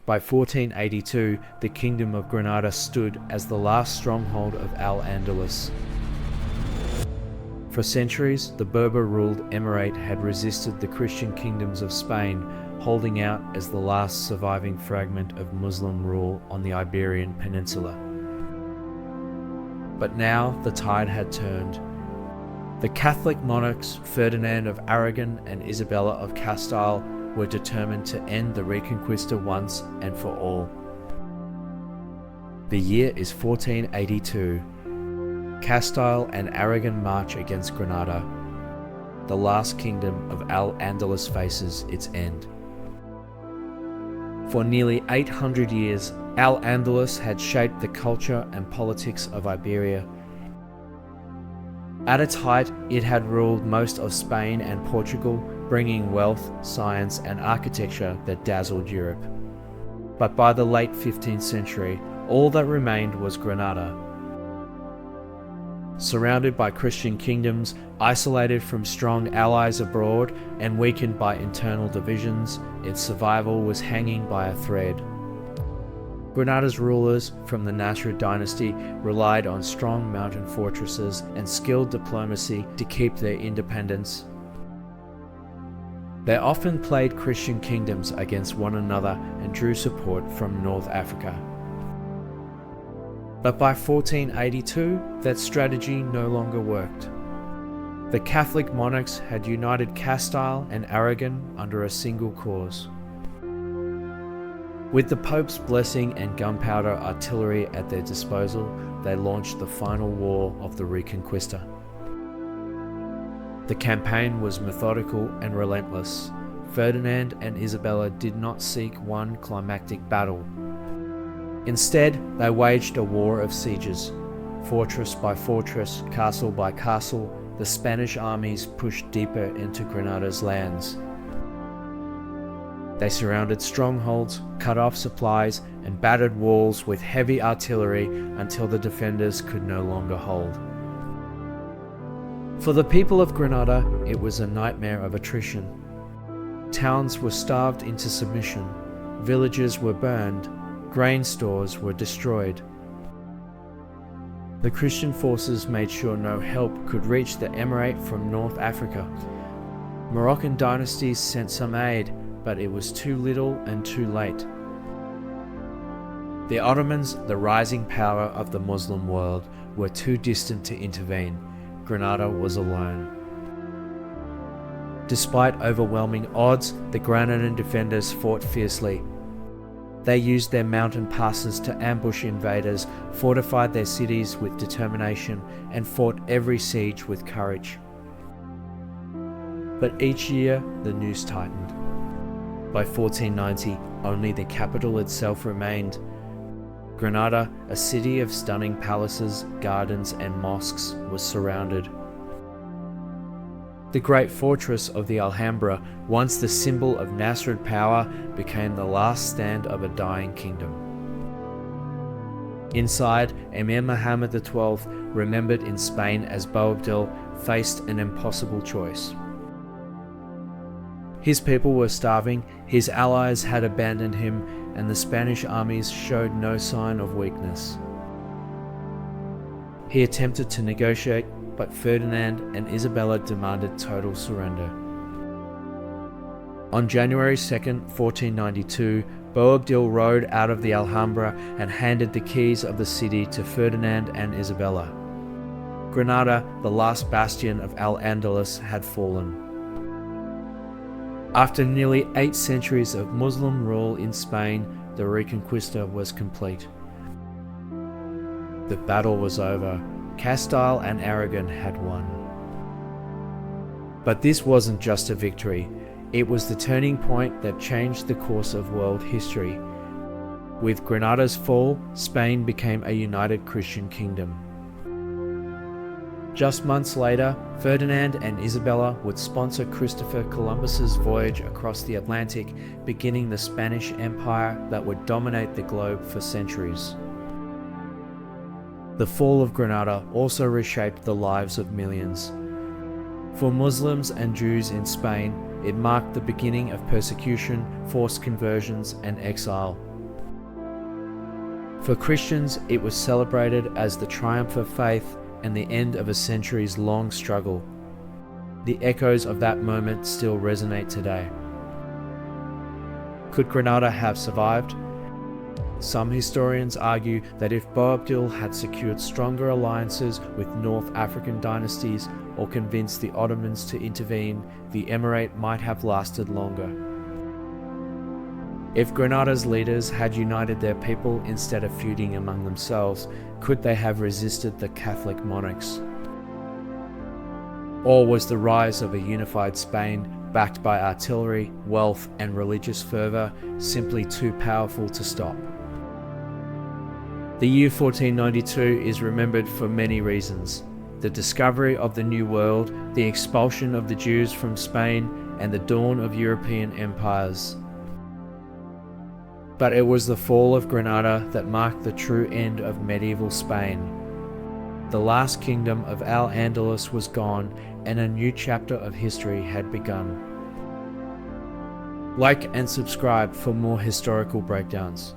By 1482, the Kingdom of Granada stood as the last stronghold of Al-Andalus. For centuries, the Berber-ruled Emirate had resisted the Christian kingdoms of Spain, holding out as the last surviving fragment of Muslim rule on the Iberian Peninsula. But now the tide had turned. The Catholic monarchs Ferdinand of Aragon and Isabella of Castile were determined to end the Reconquista once and for all. The year is 1482. Castile and Aragon march against Granada. The last kingdom of Al-Andalus faces its end. For nearly 800 years, Al-Andalus had shaped the culture and politics of Iberia. At its height, it had ruled most of Spain and Portugal, bringing wealth, science, and architecture that dazzled Europe. But by the late 15th century, all that remained was Granada. Surrounded by Christian kingdoms, isolated from strong allies abroad, and weakened by internal divisions, its survival was hanging by a thread. Granada's rulers from the Nasrid dynasty relied on strong mountain fortresses and skilled diplomacy to keep their independence. They often played Christian kingdoms against one another and drew support from North Africa. But by 1482, that strategy no longer worked. The Catholic monarchs had united Castile and Aragon under a single cause. With the Pope's blessing and gunpowder artillery at their disposal, they launched the final war of the Reconquista. The campaign was methodical and relentless. Ferdinand and Isabella did not seek one climactic battle. Instead, they waged a war of sieges. Fortress by fortress, castle by castle, the Spanish armies pushed deeper into Granada's lands. They surrounded strongholds, cut off supplies, and battered walls with heavy artillery until the defenders could no longer hold. For the people of Granada, it was a nightmare of attrition. Towns were starved into submission, villages were burned, grain stores were destroyed. The Christian forces made sure no help could reach the Emirate from North Africa. Moroccan dynasties sent some aid, but it was too little and too late. The Ottomans, the rising power of the Muslim world, were too distant to intervene. Granada was alone. Despite overwhelming odds, the Granadan defenders fought fiercely. They used their mountain passes to ambush invaders, fortified their cities with determination, and fought every siege with courage. But each year, the noose tightened. By 1490, only the capital itself remained. Granada, a city of stunning palaces, gardens, and mosques, was surrounded. The great fortress of the Alhambra, once the symbol of Nasrid power, became the last stand of a dying kingdom. Inside, Emir Muhammad XII, remembered in Spain as Boabdil, faced an impossible choice. His people were starving, his allies had abandoned him, and the Spanish armies showed no sign of weakness. He attempted to negotiate, but Ferdinand and Isabella demanded total surrender. On January 2nd, 1492, Boabdil rode out of the Alhambra and handed the keys of the city to Ferdinand and Isabella. Granada, the last bastion of Al-Andalus, had fallen. After nearly 8 centuries of Muslim rule in Spain, the Reconquista was complete. The battle was over. Castile and Aragon had won. But this wasn't just a victory. It was the turning point that changed the course of world history. With Granada's fall, Spain became a united Christian kingdom. Just months later, Ferdinand and Isabella would sponsor Christopher Columbus's voyage across the Atlantic, beginning the Spanish Empire that would dominate the globe for centuries. The fall of Granada also reshaped the lives of millions. For Muslims and Jews in Spain, it marked the beginning of persecution, forced conversions, and exile. For Christians, it was celebrated as the triumph of faith and the end of a centuries-long struggle. The echoes of that moment still resonate today. Could Granada have survived? Some historians argue that if Boabdil had secured stronger alliances with North African dynasties or convinced the Ottomans to intervene, the Emirate might have lasted longer. If Granada's leaders had united their people instead of feuding among themselves, could they have resisted the Catholic monarchs? Or was the rise of a unified Spain, backed by artillery, wealth, and religious fervour, simply too powerful to stop? The year 1492 is remembered for many reasons: the discovery of the New World, the expulsion of the Jews from Spain, and the dawn of European empires. But it was the fall of Granada that marked the true end of medieval Spain. The last kingdom of Al-Andalus was gone, and a new chapter of history had begun. Like and subscribe for more historical breakdowns.